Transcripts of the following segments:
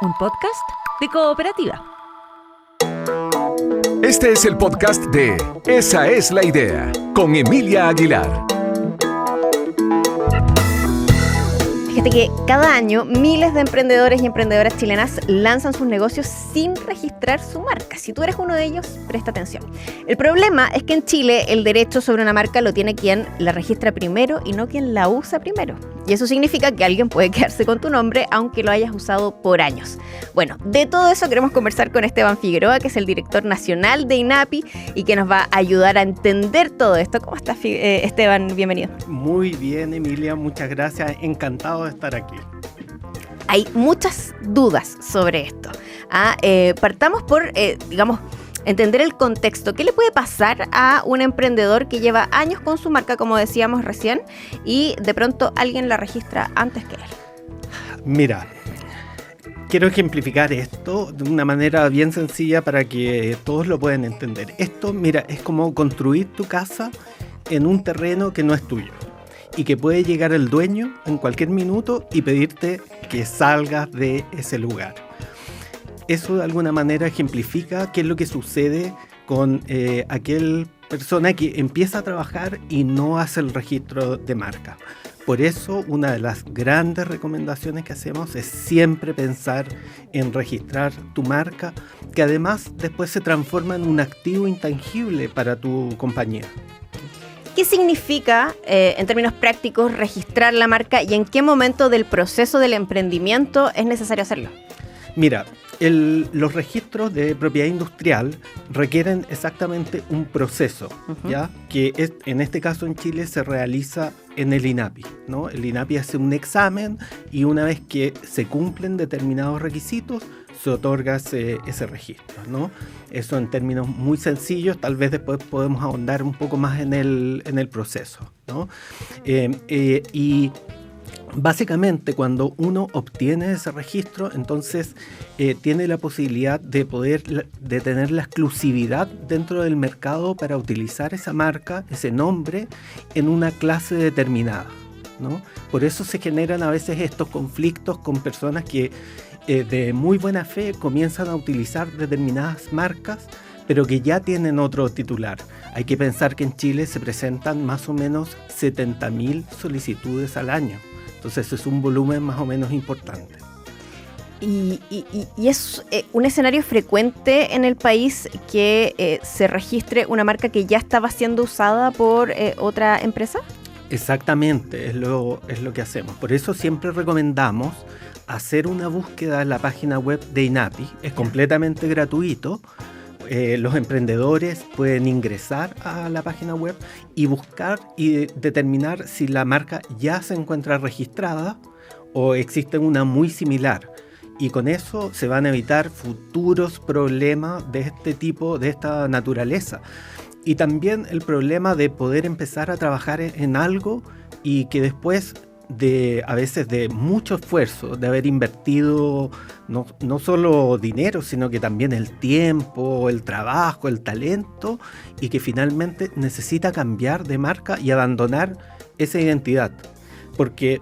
un podcast de Cooperativa. Este es el podcast de Esa es la idea, con Emilia Aguilar. Fíjate que cada año miles de emprendedores y emprendedoras chilenas lanzan sus negocios sin registrar su marca. Si tú eres uno de ellos, presta atención. El problema es que en Chile el derecho sobre una marca lo tiene quien la registra primero y no quien la usa primero. Y eso significa que alguien puede quedarse con tu nombre aunque lo hayas usado por años. Bueno, de todo eso queremos conversar con Esteban Figueroa, que es el director nacional de INAPI y que nos va a ayudar a entender todo esto. ¿Cómo estás, Esteban? Bienvenido. Muy bien, Emilia, muchas gracias. Encantado de estar aquí. Hay muchas dudas sobre esto. Partamos por, entender el contexto. ¿Qué le puede pasar a un emprendedor que lleva años con su marca, como decíamos recién, y de pronto alguien la registra antes que él? Mira, quiero ejemplificar esto de una manera bien sencilla para que todos lo puedan entender. Esto, mira, es como construir tu casa en un terreno que no es tuyo y que puede llegar el dueño en cualquier minuto y pedirte que salgas de ese lugar. Eso de alguna manera ejemplifica qué es lo que sucede con aquel persona que empieza a trabajar y no hace el registro de marca. Por eso, una de las grandes recomendaciones que hacemos es siempre pensar en registrar tu marca, que además después se transforma en un activo intangible para tu compañía. ¿Qué significa, en términos prácticos, registrar la marca y en qué momento del proceso del emprendimiento es necesario hacerlo? Mira, los registros de propiedad industrial requieren exactamente un proceso, ¿ya? Que en este caso en Chile se realiza en el INAPI, ¿no? El INAPI hace un examen y una vez que se cumplen determinados requisitos, se otorga ese registro, ¿no? Eso en términos muy sencillos, tal vez después podemos ahondar un poco más en el proceso, ¿no? Y básicamente, cuando uno obtiene ese registro, entonces tiene la posibilidad de tener la exclusividad dentro del mercado para utilizar esa marca, ese nombre, en una clase determinada, ¿no? Por eso se generan a veces estos conflictos con personas que de muy buena fe comienzan a utilizar determinadas marcas, pero que ya tienen otro titular. Hay que pensar que en Chile se presentan más o menos 70.000 solicitudes al año. Entonces es un volumen más o menos importante. Y es un escenario frecuente en el país que se registre una marca que ya estaba siendo usada por otra empresa. Exactamente, es lo que hacemos. Por eso siempre recomendamos hacer una búsqueda en la página web de INAPI. Es completamente gratuito. Los emprendedores pueden ingresar a la página web y buscar y determinar si la marca ya se encuentra registrada o existe una muy similar. Y con eso se van a evitar futuros problemas de este tipo, de esta naturaleza. Y también el problema de poder empezar a trabajar en algo y que después a veces de mucho esfuerzo, de haber invertido no solo dinero, sino que también el tiempo, el trabajo, el talento, y que finalmente necesita cambiar de marca y abandonar esa identidad. Porque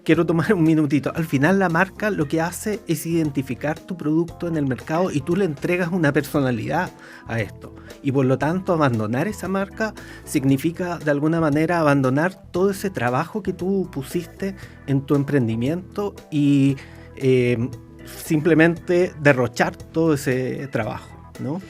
quiero tomar un minutito. Al final la marca lo que hace es identificar tu producto en el mercado y tú le entregas una personalidad a esto. Y por lo tanto abandonar esa marca significa de alguna manera abandonar todo ese trabajo que tú pusiste en tu emprendimiento y simplemente derrochar todo ese trabajo, ¿no?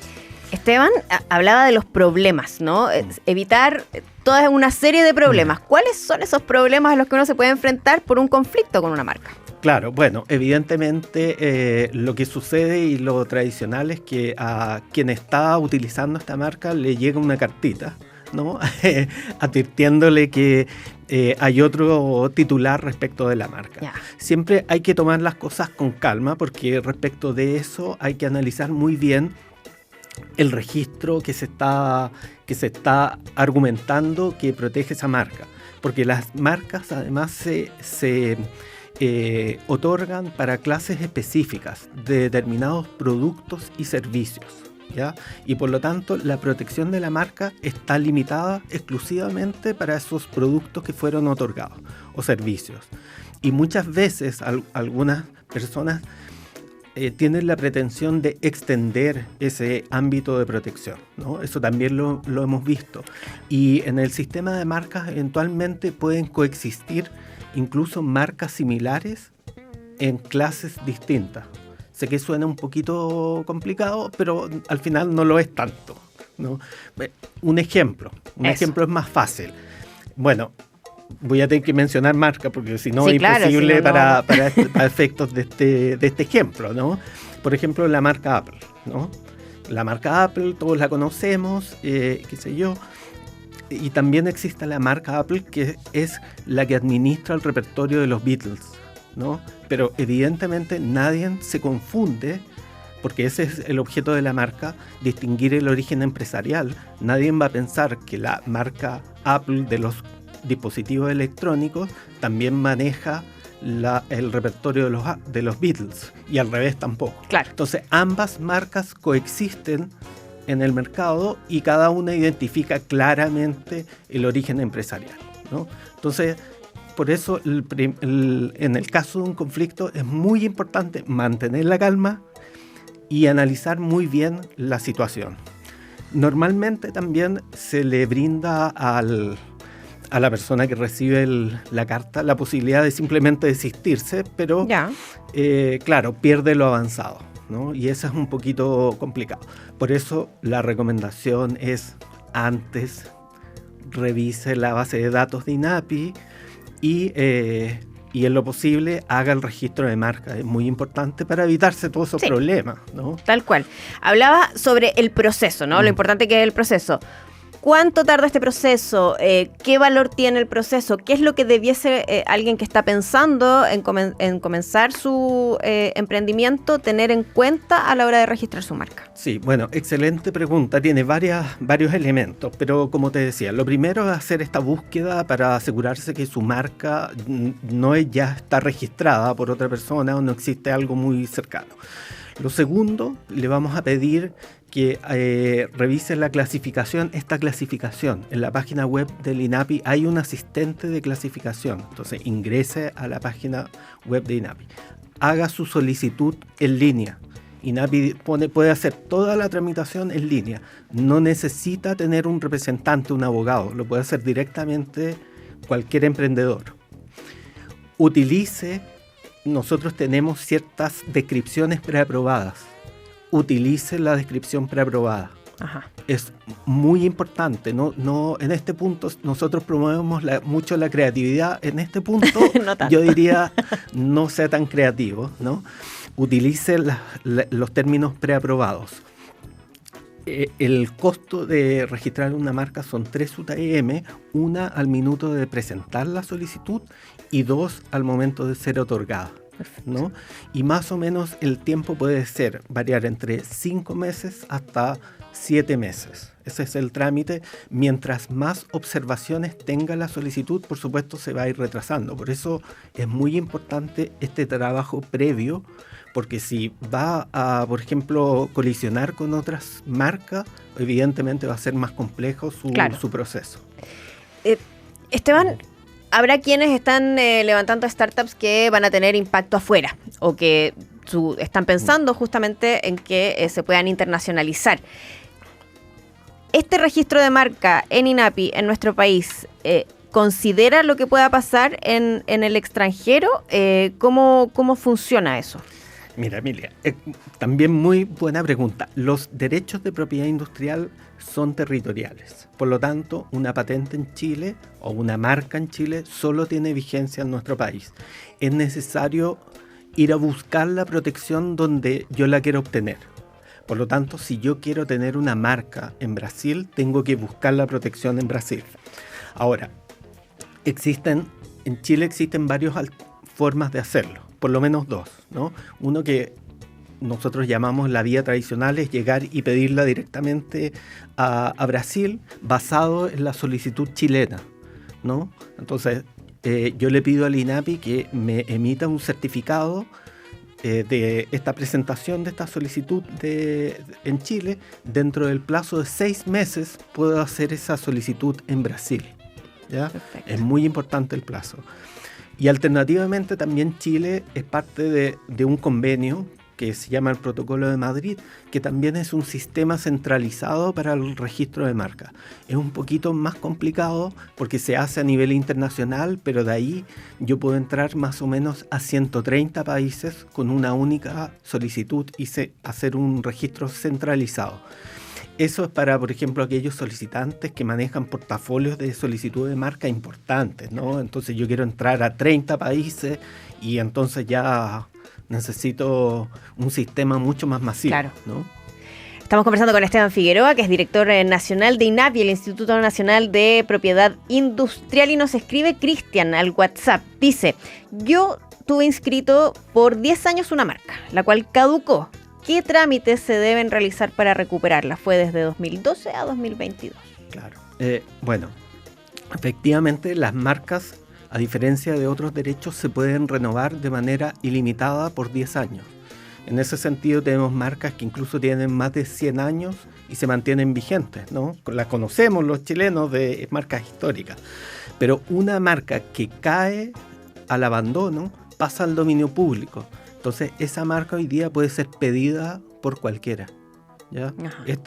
Esteban hablaba de los problemas, ¿no? Evitar toda una serie de problemas. ¿Cuáles son esos problemas a los que uno se puede enfrentar por un conflicto con una marca? Claro, bueno, evidentemente lo que sucede y lo tradicional es que a quien está utilizando esta marca le llega una cartita, ¿no? Advirtiéndole que hay otro titular respecto de la marca. Yeah. Siempre hay que tomar las cosas con calma porque respecto de eso hay que analizar muy bien el registro que se está argumentando que protege esa marca, porque las marcas además se otorgan para clases específicas de determinados productos y servicios, ¿ya? Y por lo tanto la protección de la marca está limitada exclusivamente para esos productos que fueron otorgados o servicios. Y muchas veces algunas personas tienen la pretensión de extender ese ámbito de protección, ¿no? Eso también lo hemos visto. Y en el sistema de marcas eventualmente pueden coexistir incluso marcas similares en clases distintas. Sé que suena un poquito complicado, pero al final no lo es tanto, ¿no? Un ejemplo es más fácil. Bueno, voy a tener que mencionar marca porque si no es imposible para efectos de este ejemplo, ¿no? Por ejemplo, la marca Apple, ¿no? La marca Apple, todos la conocemos, qué sé yo. Y también existe la marca Apple, que es la que administra el repertorio de los Beatles, ¿no? Pero evidentemente nadie se confunde, porque ese es el objeto de la marca, distinguir el origen empresarial. Nadie va a pensar que la marca Apple de los dispositivos electrónicos también maneja el repertorio de los Beatles, y al revés tampoco. Claro. Entonces ambas marcas coexisten en el mercado y cada una identifica claramente el origen empresarial, ¿no? Entonces, por eso en el caso de un conflicto es muy importante mantener la calma y analizar muy bien la situación. Normalmente también se le brinda a la persona que recibe la carta la posibilidad de simplemente desistirse, pero claro, pierde lo avanzado, ¿no? Y eso es un poquito complicado. Por eso la recomendación es antes revise la base de datos de INAPI y en lo posible haga el registro de marca. Es muy importante para evitarse todos esos problemas, ¿no? Tal cual. Hablaba sobre el proceso, ¿no? Lo importante que es el proceso. ¿Cuánto tarda este proceso? ¿Qué valor tiene el proceso? ¿Qué es lo que debiese alguien que está pensando en comenzar su emprendimiento tener en cuenta a la hora de registrar su marca? Sí, bueno, excelente pregunta. Tiene varios elementos, pero como te decía, lo primero es hacer esta búsqueda para asegurarse que su marca ya está registrada por otra persona o no existe algo muy cercano. Lo segundo, le vamos a pedir que revise esta clasificación. En la página web del INAPI hay un asistente de clasificación. Entonces ingrese a la página web de INAPI. Haga su solicitud en línea. INAPI puede hacer toda la tramitación en línea. No necesita tener un representante, un abogado. Lo puede hacer directamente cualquier emprendedor. Nosotros tenemos ciertas descripciones preaprobadas. Utilice la descripción preaprobada. Ajá. Es muy importante. No, en este punto nosotros promovemos mucho la creatividad. En este punto no yo diría no sea tan creativo, ¿no? Utilice los términos preaprobados. El costo de registrar una marca son 3 UTM, una al minuto de presentar la solicitud y 2 al momento de ser otorgada, ¿no? Y más o menos el tiempo puede variar entre 5 meses hasta 7 meses. Ese es el trámite. Mientras más observaciones tenga la solicitud, por supuesto se va a ir retrasando. Por eso es muy importante este trabajo previo, porque si va a, por ejemplo, colisionar con otras marcas, evidentemente va a ser más complejo su proceso. Esteban, habrá quienes están levantando startups que van a tener impacto afuera o que están pensando justamente en que se puedan internacionalizar. ¿Este registro de marca en INAPI en nuestro país considera lo que pueda pasar en el extranjero? ¿Cómo funciona eso? Mira, Emilia, también muy buena pregunta. Los derechos de propiedad industrial son territoriales. Por lo tanto, una patente en Chile o una marca en Chile solo tiene vigencia en nuestro país. Es necesario ir a buscar la protección donde yo la quiero obtener. Por lo tanto, si yo quiero tener una marca en Brasil, tengo que buscar la protección en Brasil. Ahora, en Chile existen varias formas de hacerlo. Por lo menos 2, ¿no? Uno que nosotros llamamos la vía tradicional es llegar y pedirla directamente a Brasil basado en la solicitud chilena, ¿no? Entonces, yo le pido al INAPI que me emita un certificado de esta presentación de esta solicitud en Chile. Dentro del plazo de 6 meses puedo hacer esa solicitud en Brasil, ¿ya? Es muy importante el plazo. Y alternativamente también Chile es parte de un convenio que se llama el Protocolo de Madrid, que también es un sistema centralizado para el registro de marca. Es un poquito más complicado porque se hace a nivel internacional, pero de ahí yo puedo entrar más o menos a 130 países con una única solicitud y hacer un registro centralizado. Eso es para, por ejemplo, aquellos solicitantes que manejan portafolios de solicitud de marca importantes, ¿no? Entonces yo quiero entrar a 30 países y entonces ya necesito un sistema mucho más masivo, claro, ¿no? Estamos conversando con Esteban Figueroa, que es director nacional de INAPI, el Instituto Nacional de Propiedad Industrial, y nos escribe Cristian al WhatsApp. Dice, yo tuve inscrito por 10 años una marca, la cual caducó. ¿Qué trámites se deben realizar para recuperarla? Fue desde 2012 a 2022. Claro. Bueno, efectivamente las marcas, a diferencia de otros derechos, se pueden renovar de manera ilimitada por 10 años. En ese sentido tenemos marcas que incluso tienen más de 100 años y se mantienen vigentes, ¿no? Las conocemos los chilenos de marcas históricas. Pero una marca que cae al abandono pasa al dominio público. Entonces esa marca hoy día puede ser pedida por cualquiera, ¿ya?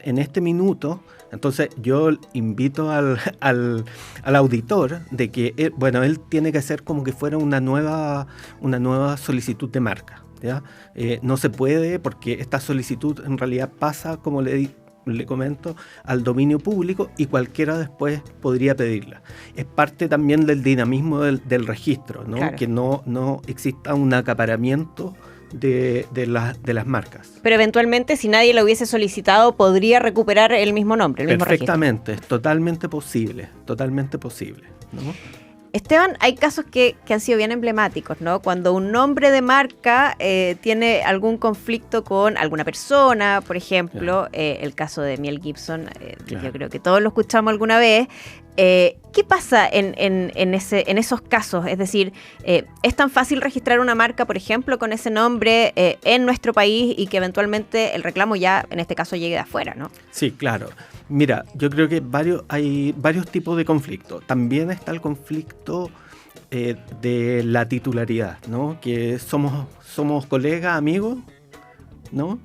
En este minuto, entonces yo invito al auditor de que, él tiene que hacer como que fuera una nueva solicitud de marca, ¿ya? No se puede porque esta solicitud en realidad pasa, como le comento, al dominio público y cualquiera después podría pedirla. Es parte también del dinamismo del registro, ¿no? Claro. Que no exista un acaparamiento de las marcas. Pero eventualmente, si nadie lo hubiese solicitado, podría recuperar el mismo nombre, el mismo registro. Perfectamente, es totalmente posible, ¿no? Esteban, hay casos que han sido bien emblemáticos, ¿no? Cuando un nombre de marca tiene algún conflicto con alguna persona, por ejemplo, el caso de Miel Gibson, yo creo que todos lo escuchamos alguna vez. ¿Qué pasa en esos casos? Es decir, ¿es tan fácil registrar una marca, por ejemplo, con ese nombre en nuestro país y que eventualmente el reclamo ya, en este caso, llegue de afuera, ¿no? Sí, claro. Mira, yo creo que hay varios tipos de conflictos. También está el conflicto de la titularidad, ¿no? Que somos colegas, amigos, ¿no?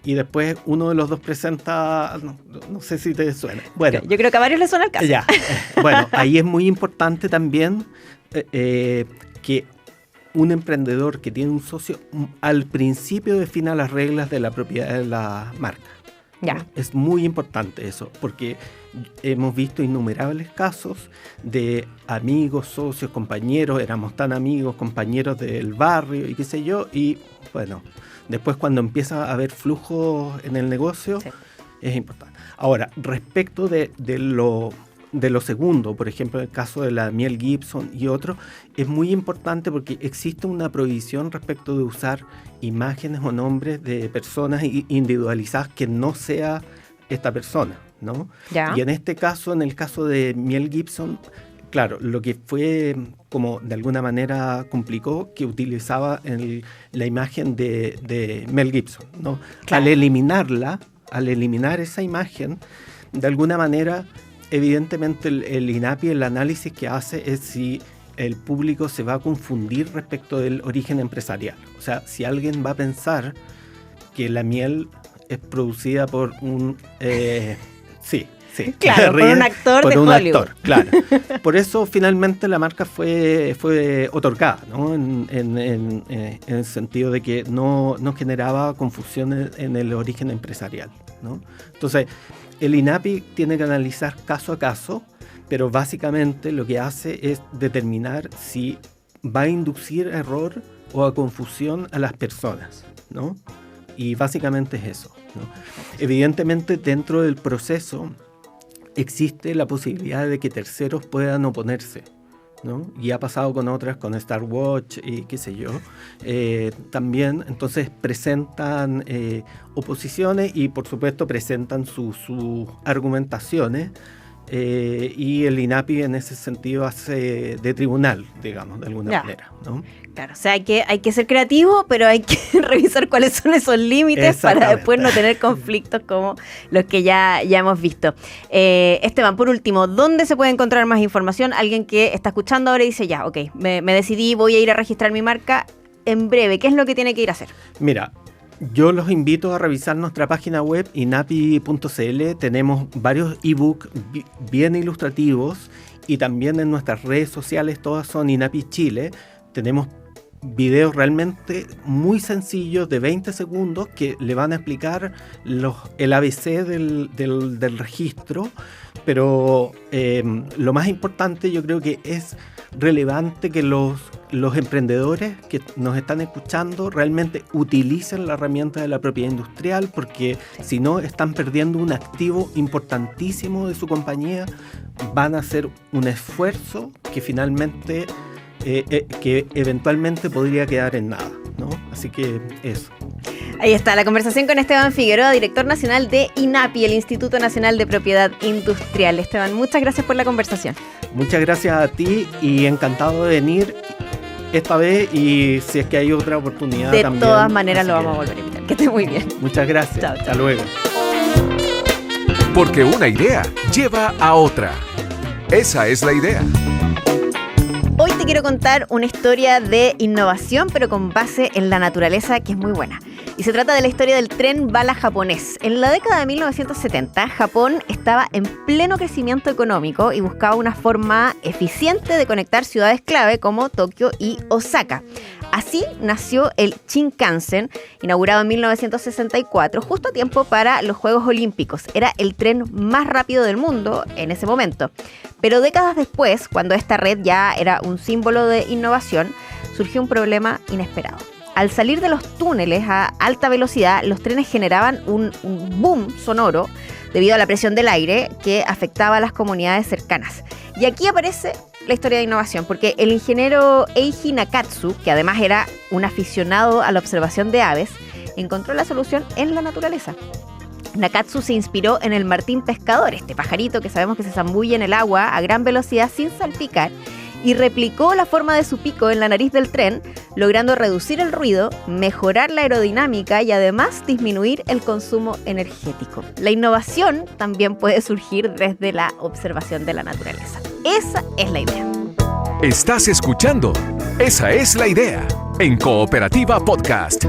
Y después uno de los dos presenta, no sé si te suena. Bueno, yo creo que a varios les suena el caso. Ya. Bueno, ahí es muy importante también que un emprendedor que tiene un socio al principio defina las reglas de la propiedad de la marca. Ya. Es muy importante eso, porque hemos visto innumerables casos de amigos, socios, compañeros, éramos tan amigos, compañeros del barrio y qué sé yo, y bueno, después cuando empieza a haber flujo en el negocio, sí, es importante. Ahora, respecto de lo segundo, por ejemplo, el caso de la Miel Gibson y otros, es muy importante porque existe una prohibición respecto de usar imágenes o nombres de personas individualizadas que no sea esta persona, ¿no? Ya. Y en este caso, en el caso de Miel Gibson, claro, lo que fue como de alguna manera complicó que utilizaba la imagen de Mel Gibson, ¿no? Claro. Al eliminar esa imagen, de alguna manera, evidentemente el INAPI, el análisis que hace es si el público se va a confundir respecto del origen empresarial. O sea, si alguien va a pensar que la miel es producida por un... sí, claro, por un actor de Hollywood. Actor, claro. Por eso finalmente la marca fue otorgada, ¿no? En el sentido de que no generaba confusión en el origen empresarial, ¿no? Entonces, el INAPI tiene que analizar caso a caso, pero básicamente lo que hace es determinar si va a inducir a error o a confusión a las personas, ¿no? Y básicamente es eso, ¿no? Evidentemente, dentro del proceso existe la posibilidad de que terceros puedan oponerse, ¿no? Y ha pasado con otras, con Star Watch y qué sé yo. También, entonces, presentan oposiciones y, por supuesto, presentan sus argumentaciones y el INAPI en ese sentido hace de tribunal, digamos, de alguna manera, ¿no? Claro, o sea, hay que ser creativo, pero hay que revisar cuáles son esos límites para después no tener conflictos como los que ya hemos visto. Esteban, por último, ¿dónde se puede encontrar más información? Alguien que está escuchando ahora y dice, ya, ok, me decidí, voy a ir a registrar mi marca en breve. ¿Qué es lo que tiene que ir a hacer? Mira, yo los invito a revisar nuestra página web inapi.cl. Tenemos varios ebooks bien ilustrativos y también en nuestras redes sociales, todas son INAPI Chile. Tenemos videos realmente muy sencillos de 20 segundos que le van a explicar el ABC del registro, pero lo más importante, yo creo que es relevante que los emprendedores que nos están escuchando realmente utilicen la herramienta de la propiedad industrial, porque si no están perdiendo un activo importantísimo de su compañía, van a hacer un esfuerzo que finalmente que eventualmente podría quedar en nada, ¿no? Así que eso. Ahí está la conversación con Esteban Figueroa, director nacional de INAPI, el Instituto Nacional de Propiedad Industrial. Esteban, muchas gracias por la conversación. Muchas gracias a ti y encantado de venir esta vez, y si es que hay otra oportunidad de también. De todas maneras lo vamos a volver a invitar. Que esté muy bien. Muchas gracias. Chao, chao. Hasta luego. Porque una idea lleva a otra. Esa es la idea. Hoy te quiero contar una historia de innovación, pero con base en la naturaleza, que es muy buena. Y se trata de la historia del tren bala japonés. En la década de 1970, Japón estaba en pleno crecimiento económico y buscaba una forma eficiente de conectar ciudades clave como Tokio y Osaka. Así nació el Shinkansen, inaugurado en 1964, justo a tiempo para los Juegos Olímpicos. Era el tren más rápido del mundo en ese momento. Pero décadas después, cuando esta red ya era un símbolo de innovación, surgió un problema inesperado. Al salir de los túneles a alta velocidad, los trenes generaban un boom sonoro debido a la presión del aire que afectaba a las comunidades cercanas. Y aquí aparece la historia de innovación, porque el ingeniero Eiji Nakatsu, que además era un aficionado a la observación de aves, encontró la solución en la naturaleza. Nakatsu se inspiró en el martín pescador, este pajarito que sabemos que se zambulle en el agua a gran velocidad sin salpicar, y replicó la forma de su pico en la nariz del tren, logrando reducir el ruido, mejorar la aerodinámica y además disminuir el consumo energético. La innovación también puede surgir desde la observación de la naturaleza. Esa es la idea. Estás escuchando Esa es la idea en Cooperativa Podcast.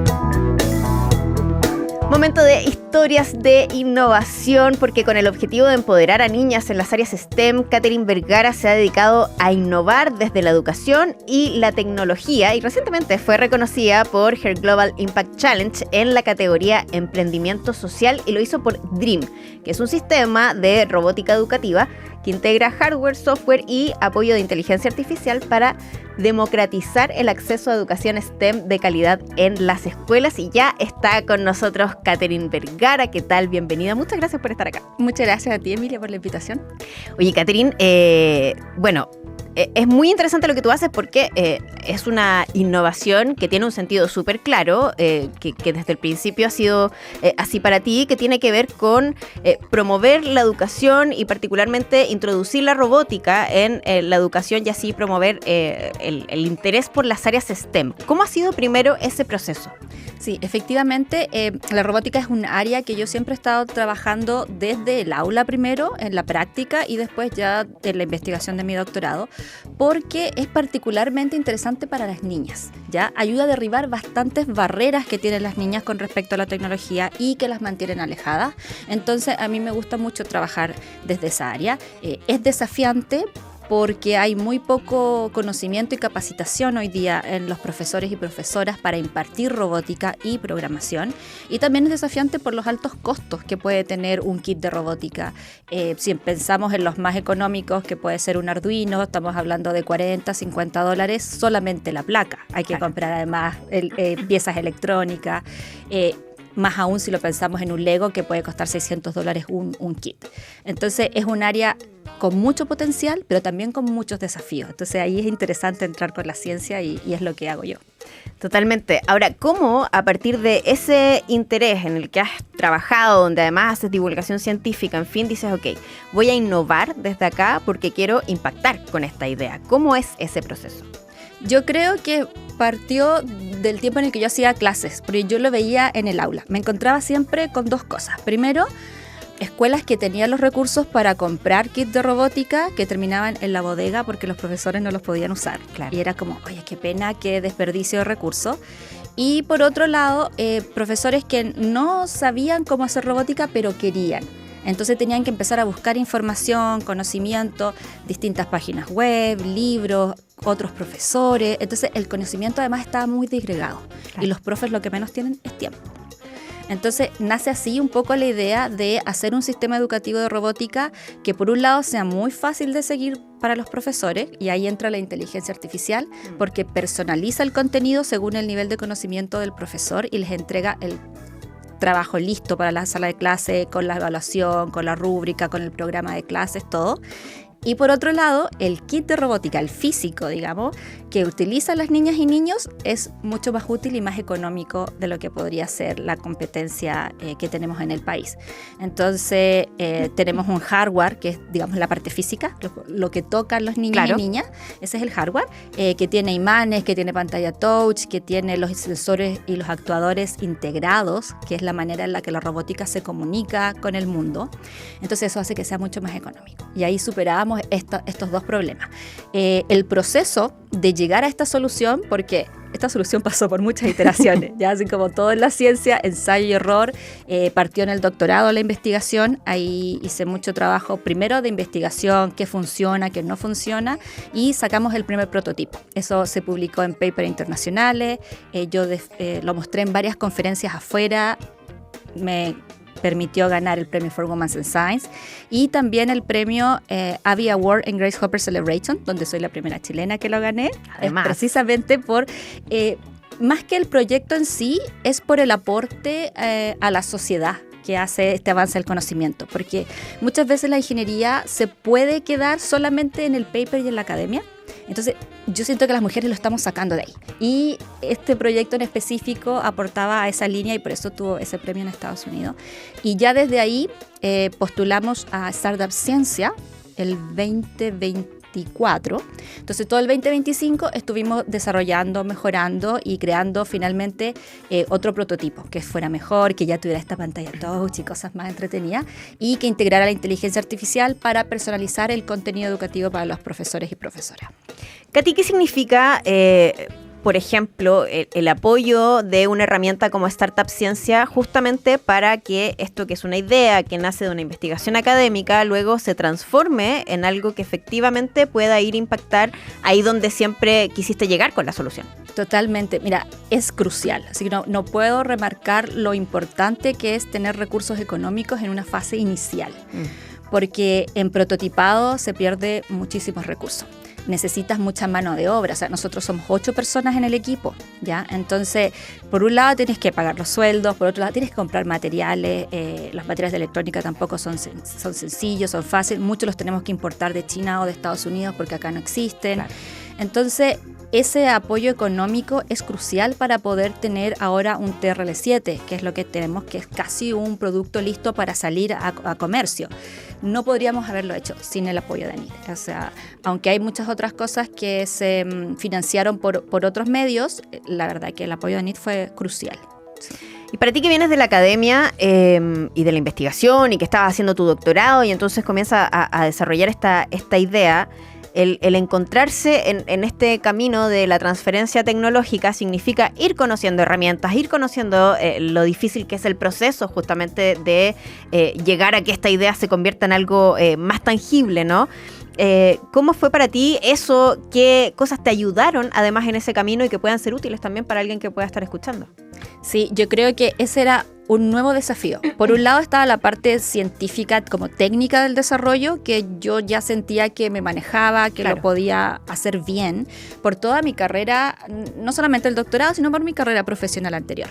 Momento de historias de innovación, porque con el objetivo de empoderar a niñas en las áreas STEM, Catherine Vergara se ha dedicado a innovar desde la educación y la tecnología, y recientemente fue reconocida por Her Global Impact Challenge en la categoría Emprendimiento Social, y lo hizo por DREAM, que es un sistema de robótica educativa que integra hardware, software y apoyo de inteligencia artificial para democratizar el acceso a educación STEM de calidad en las escuelas. Y ya está con nosotros Catherine Vergara. ¿Qué tal? Bienvenida. Muchas gracias por estar acá. Muchas gracias a ti, Emilia, por la invitación. Oye, Catherine, es muy interesante lo que tú haces, porque es una innovación que tiene un sentido súper claro, que desde el principio ha sido así para ti, que tiene que ver con promover la educación y particularmente introducir la robótica en la educación y así promover el interés por las áreas STEM. ¿Cómo ha sido primero ese proceso? Sí, efectivamente, la robótica es un área que yo siempre he estado trabajando desde el aula primero, en la práctica, y después ya en la investigación de mi doctorado, porque es particularmente interesante para las niñas, ¿ya? Ayuda a derribar bastantes barreras que tienen las niñas con respecto a la tecnología y que las mantienen alejadas. Entonces, a mí me gusta mucho trabajar desde esa área. Es desafiante, porque hay muy poco conocimiento y capacitación hoy día en los profesores y profesoras para impartir robótica y programación. Y también es desafiante por los altos costos que puede tener un kit de robótica. Si pensamos en los más económicos, que puede ser un Arduino, estamos hablando de $40, $50 solamente la placa. Hay que comprar además piezas electrónicas. Más aún si lo pensamos en un Lego, que puede costar $600 un kit. Entonces es un área con mucho potencial, pero también con muchos desafíos. Entonces ahí es interesante entrar con la ciencia y es lo que hago yo. Totalmente. Ahora, ¿cómo a partir de ese interés en el que has trabajado, donde además haces divulgación científica, en fin, dices, ok, voy a innovar desde acá porque quiero impactar con esta idea? ¿Cómo es ese proceso? Yo creo que partió del tiempo en el que yo hacía clases, porque yo lo veía en el aula. Me encontraba siempre con dos cosas. Primero, escuelas que tenían los recursos para comprar kits de robótica que terminaban en la bodega porque los profesores no los podían usar. Claro. Y era como, oye, qué pena, qué desperdicio de recursos. Y por otro lado, profesores que no sabían cómo hacer robótica, pero querían. Entonces tenían que empezar a buscar información, conocimiento, distintas páginas web, libros, otros profesores. Entonces el conocimiento además estaba muy disgregado. Claro. Y los profes lo que menos tienen es tiempo. Entonces nace así un poco la idea de hacer un sistema educativo de robótica que por un lado sea muy fácil de seguir para los profesores, y ahí entra la inteligencia artificial porque personaliza el contenido según el nivel de conocimiento del profesor y les entrega el trabajo listo para la sala de clase, con la evaluación, con la rúbrica, con el programa de clases, todo. Y por otro lado, el kit de robótica, el físico, digamos, que utilizan las niñas y niños es mucho más útil y más económico de lo que podría ser la competencia que tenemos en el país. Entonces, tenemos un hardware, que es, digamos, la parte física, lo que tocan los niños y niñas, ese es el hardware, que tiene imanes, que tiene pantalla touch, que tiene los sensores y los actuadores integrados, que es la manera en la que la robótica se comunica con el mundo. Entonces, eso hace que sea mucho más económico. Y ahí superábamos estos dos problemas. El proceso de llegar a esta solución, porque esta solución pasó por muchas iteraciones, ya así como todo en la ciencia, ensayo y error, partió en el doctorado la investigación, ahí hice mucho trabajo primero de investigación, qué funciona, qué no funciona, y sacamos el primer prototipo. Eso se publicó en papers internacionales, yo lo mostré en varias conferencias afuera, me permitió ganar el premio For Women in Science y también el premio Abby Award en Grace Hopper Celebration, donde soy la primera chilena que lo gané. Además, precisamente por, más que el proyecto en sí, es por el aporte a la sociedad que hace este avance del conocimiento, porque muchas veces la ingeniería se puede quedar solamente en el paper y en la academia. Entonces yo siento que las mujeres lo estamos sacando de ahí, y este proyecto en específico aportaba a esa línea y por eso tuvo ese premio en Estados Unidos. Y ya desde ahí postulamos a Startup Ciencia el 2024. Entonces todo el 2025 estuvimos desarrollando, mejorando y creando finalmente otro prototipo que fuera mejor, que ya tuviera esta pantalla touch y cosas más entretenidas, y que integrara la inteligencia artificial para personalizar el contenido educativo para los profesores y profesoras. Katy, ¿qué significa, por ejemplo, el apoyo de una herramienta como Startup Ciencia justamente para que esto, que es una idea que nace de una investigación académica, luego se transforme en algo que efectivamente pueda ir a impactar ahí donde siempre quisiste llegar con la solución? Totalmente. Mira, es crucial. Así que no puedo remarcar lo importante que es tener recursos económicos en una fase inicial, porque en prototipado se pierde muchísimos recursos. Necesitas mucha mano de obra, o sea, nosotros somos 8 personas en el equipo, ¿ya? Entonces, por un lado tienes que pagar los sueldos, por otro lado tienes que comprar materiales, los materiales de electrónica tampoco son sencillos, son fáciles, muchos los tenemos que importar de China o de Estados Unidos porque acá no existen. Claro. Entonces, ese apoyo económico es crucial para poder tener ahora un TRL7, que es lo que tenemos, que es casi un producto listo para salir a comercio. No podríamos haberlo hecho sin el apoyo de ANIT. O sea, aunque hay muchas otras cosas que se financiaron por otros medios, la verdad que el apoyo de ANIT fue crucial. Sí. Y para ti que vienes de la academia y de la investigación y que estabas haciendo tu doctorado y entonces comienzas a desarrollar esta idea, el encontrarse en este camino de la transferencia tecnológica significa ir conociendo herramientas, ir conociendo lo difícil que es el proceso justamente de llegar a que esta idea se convierta en algo más tangible, ¿no? ¿Cómo fue para ti eso? ¿Qué cosas te ayudaron además en ese camino y que puedan ser útiles también para alguien que pueda estar escuchando? Sí, yo creo que ese era un nuevo desafío. Por un lado estaba la parte científica, como técnica del desarrollo, que yo ya sentía que me manejaba, que Claro. lo podía hacer bien, por toda mi carrera, no solamente el doctorado, sino por mi carrera profesional anterior.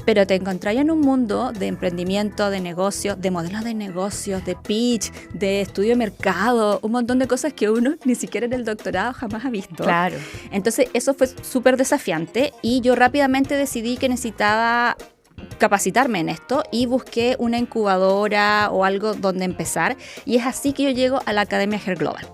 Pero te encontrás en un mundo de emprendimiento, de negocios, de modelos de negocios, de pitch, de estudio de mercado, un montón de cosas que uno ni siquiera en el doctorado jamás ha visto. Claro. Entonces eso fue súper desafiante y yo rápidamente decidí que necesitaba capacitarme en esto y busqué una incubadora o algo donde empezar, y es así que yo llego a la Academia Hair Global.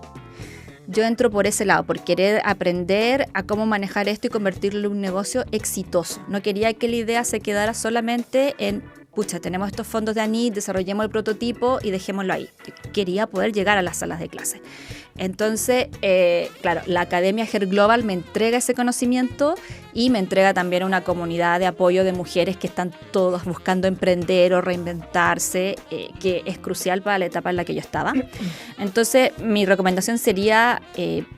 Yo entro por ese lado, por querer aprender a cómo manejar esto y convertirlo en un negocio exitoso. No quería que la idea se quedara solamente en, pucha, tenemos estos fondos de ANIT, desarrollemos el prototipo y dejémoslo ahí. Yo quería poder llegar a las salas de clase. Entonces, claro, la Academia Hair Global me entrega ese conocimiento y me entrega también una comunidad de apoyo de mujeres que están todas buscando emprender o reinventarse, que es crucial para la etapa en la que yo estaba. Entonces, mi recomendación sería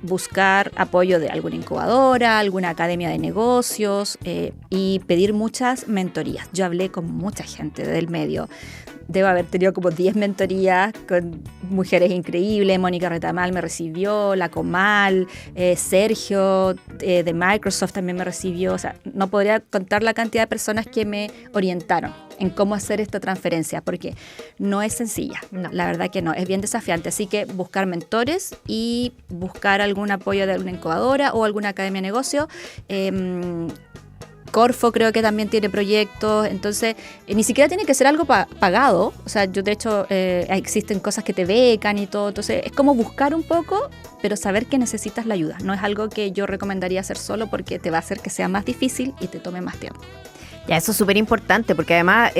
buscar apoyo de alguna incubadora, alguna academia de negocios y pedir muchas mentorías. Yo hablé con mucha gente del medio. Debo haber tenido como 10 mentorías con mujeres increíbles. Mónica Retamal me recibió, la Comal, Sergio de Microsoft también me recibió. O sea, no podría contar la cantidad de personas que me orientaron en cómo hacer esta transferencia, porque no es sencilla. No. La verdad que no, es bien desafiante. Así que buscar mentores y buscar algún apoyo de alguna incubadora o alguna academia de negocio. Corfo creo que también tiene proyectos, entonces ni siquiera tiene que ser algo pagado. O sea, yo de hecho existen cosas que te becan y todo, entonces es como buscar un poco, pero saber que necesitas la ayuda. No es algo que yo recomendaría hacer solo porque te va a hacer que sea más difícil y te tome más tiempo. Ya, eso es súper importante porque además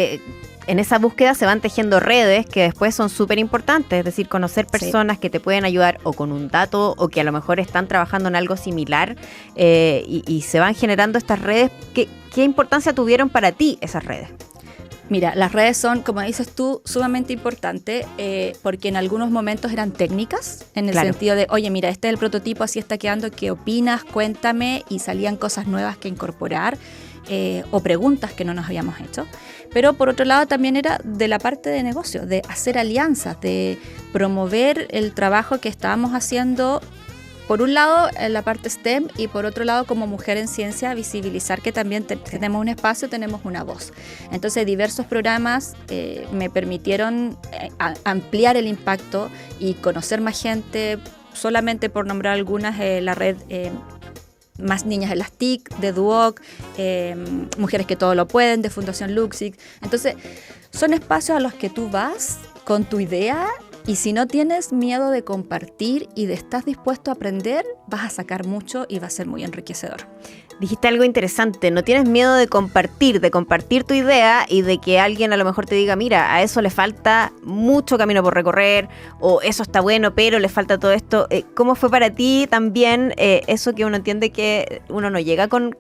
en esa búsqueda se van tejiendo redes que después son súper importantes, es decir, conocer personas que te pueden ayudar o con un dato o que a lo mejor están trabajando en algo similar y se van generando estas redes. ¿Qué importancia tuvieron para ti esas redes? Mira, las redes son, como dices tú, sumamente importantes porque en algunos momentos eran técnicas, en el sentido de, oye, mira, este es el prototipo, así está quedando, ¿qué opinas? Cuéntame, y salían cosas nuevas que incorporar o preguntas que no nos habíamos hecho. Pero por otro lado también era de la parte de negocio, de hacer alianzas, de promover el trabajo que estábamos haciendo. Por un lado, en la parte STEM, y por otro lado, como mujer en ciencia, visibilizar que también tenemos un espacio, tenemos una voz. Entonces, diversos programas me permitieron ampliar el impacto y conocer más gente. Solamente por nombrar algunas, la red Más Niñas en las TIC, de Duoc, Mujeres que Todo Lo Pueden, de Fundación Luxic. Entonces, son espacios a los que tú vas con tu idea. Y si no tienes miedo de compartir y de estás dispuesto a aprender, vas a sacar mucho y va a ser muy enriquecedor. Dijiste algo interesante, no tienes miedo de compartir tu idea y de que alguien a lo mejor te diga, mira, a eso le falta mucho camino por recorrer, o eso está bueno, pero le falta todo esto. ¿Cómo fue para ti también eso que uno entiende que uno no llega con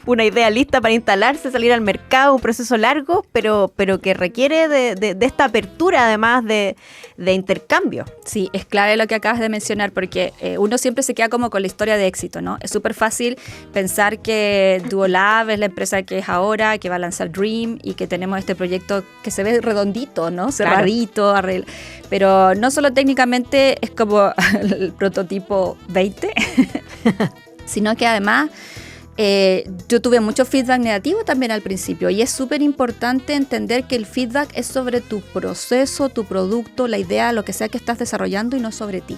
una idea lista para instalarse, salir al mercado, un proceso largo, pero que requiere de esta apertura además de intercambio? Sí, es clave lo que acabas de mencionar porque uno siempre se queda como con la historia de éxito, ¿no? Es súper fácil pensar que Duolab es la empresa que es ahora, que va a lanzar Dream y que tenemos este proyecto que se ve redondito, ¿no? Cerradito, claro. Pero no solo técnicamente es como el prototipo 20, sino que además yo tuve mucho feedback negativo también al principio y es súper importante entender que el feedback es sobre tu proceso, tu producto, la idea, lo que sea que estás desarrollando y no sobre ti.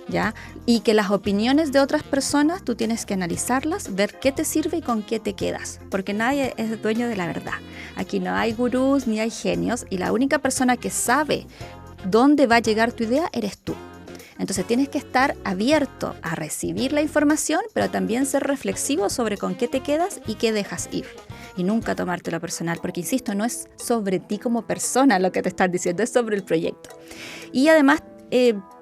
¿Ya? Y que las opiniones de otras personas tú tienes que analizarlas, ver qué te sirve y con qué te quedas, porque nadie es dueño de la verdad. Aquí no hay gurús ni hay genios y la única persona que sabe dónde va a llegar tu idea eres tú. Entonces tienes que estar abierto a recibir la información, pero también ser reflexivo sobre con qué te quedas y qué dejas ir. Y nunca tomártelo personal, porque insisto, no es sobre ti como persona lo que te están diciendo, es sobre el proyecto. Y además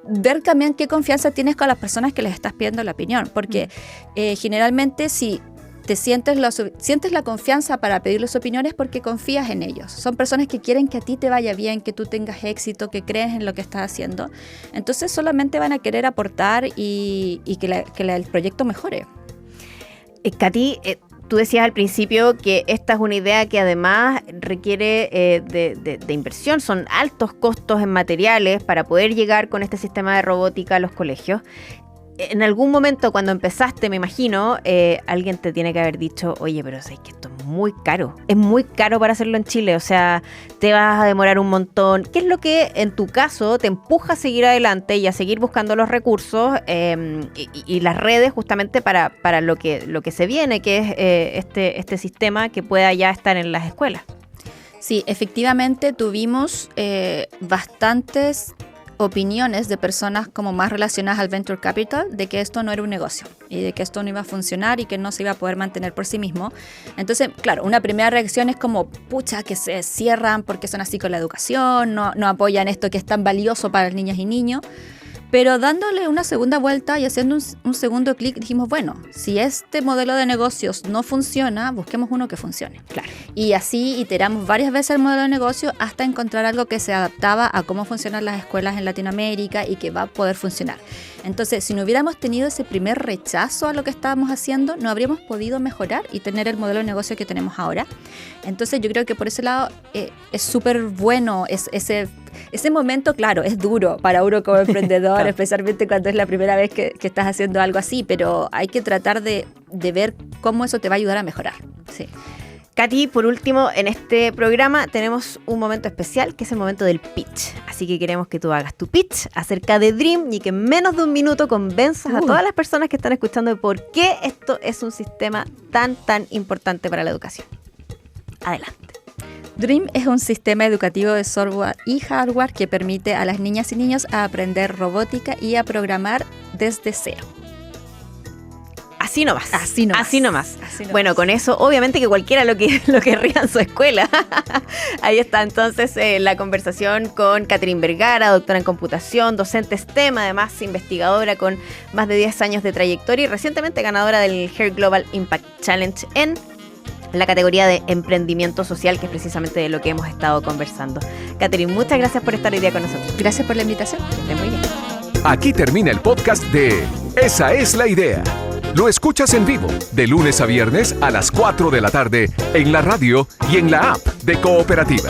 ver también qué confianza tienes con las personas que les estás pidiendo la opinión, porque generalmente si te sientes la confianza para pedirles opiniones porque confías en ellos. Son personas que quieren que a ti te vaya bien, que tú tengas éxito, que crees en lo que estás haciendo. Entonces solamente van a querer aportar y que el proyecto mejore. Katy, tú decías al principio que esta es una idea que además requiere de inversión. Son altos costos en materiales para poder llegar con este sistema de robótica a los colegios. En algún momento cuando empezaste, me imagino, alguien te tiene que haber dicho, oye, pero sabes que esto es muy caro. Es muy caro para hacerlo en Chile, o sea, te vas a demorar un montón. ¿Qué es lo que en tu caso te empuja a seguir adelante y a seguir buscando los recursos y las redes justamente para lo que se viene, que es este sistema que pueda ya estar en las escuelas? Sí, efectivamente tuvimos bastantes opiniones de personas como más relacionadas al venture capital de que esto no era un negocio y de que esto no iba a funcionar y que no se iba a poder mantener por sí mismo. Entonces, claro, una primera reacción es como, pucha, que se cierran porque son así con la educación, no apoyan esto que es tan valioso para las niñas y niños. Pero dándole una segunda vuelta y haciendo un segundo clic, dijimos, bueno, si este modelo de negocios no funciona, busquemos uno que funcione. Claro. Y así iteramos varias veces el modelo de negocio hasta encontrar algo que se adaptaba a cómo funcionan las escuelas en Latinoamérica y que va a poder funcionar. Entonces, si no hubiéramos tenido ese primer rechazo a lo que estábamos haciendo, no habríamos podido mejorar y tener el modelo de negocio que tenemos ahora. Entonces, yo creo que por ese lado es súper bueno ese momento. Claro, es duro para uno como emprendedor, claro, especialmente cuando es la primera vez que estás haciendo algo así, pero hay que tratar de ver cómo eso te va a ayudar a mejorar. Sí. Katy, por último, en este programa tenemos un momento especial que es el momento del pitch. Así que queremos que tú hagas tu pitch acerca de Dream y que en menos de un minuto convenzas a todas las personas que están escuchando de por qué esto es un sistema tan importante para la educación. Adelante. Dream es un sistema educativo de software y hardware que permite a las niñas y niños a aprender robótica y a programar desde cero. Así nomás. Así nomás. Así nomás. Así nomás. Bueno, con eso, obviamente que cualquiera lo querría en su escuela. Ahí está entonces la conversación con Catherine Vergara, doctora en computación, docente STEM, además investigadora con más de 10 años de trayectoria y recientemente ganadora del Hair Global Impact Challenge en la categoría de emprendimiento social, que es precisamente de lo que hemos estado conversando. Catherine, muchas gracias por estar hoy día con nosotros. Gracias por la invitación. Que esté muy bien. Aquí termina el podcast de Esa es la idea. Lo escuchas en vivo de lunes a viernes a las 4 de la tarde en la radio y en la app de Cooperativa.